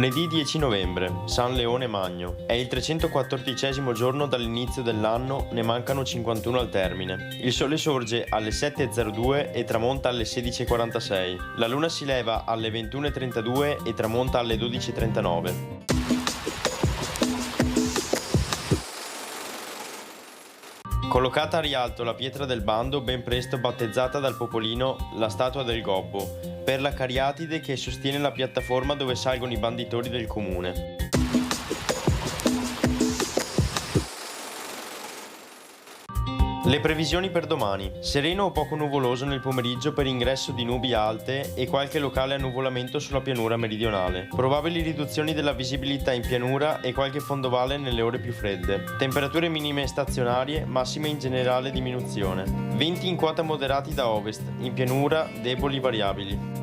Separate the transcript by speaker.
Speaker 1: Lunedì 10 novembre, San Leone Magno. È il 314° giorno dall'inizio dell'anno, ne mancano 51 al termine. Il sole sorge alle 7:02 e tramonta alle 16:46. La luna si leva alle 21:32 e tramonta alle 12:39. Collocata a rialto la pietra del bando, ben presto battezzata dal popolino la statua del Gobbo, per la cariatide che sostiene la piattaforma dove salgono i banditori del comune. Le previsioni per domani. Sereno o poco nuvoloso nel pomeriggio per ingresso di nubi alte e qualche locale annuvolamento sulla pianura meridionale. Probabili riduzioni della visibilità in pianura e qualche fondovale nelle ore più fredde. Temperature minime stazionarie, massime in generale diminuzione. Venti in quota moderati da ovest, in pianura deboli variabili.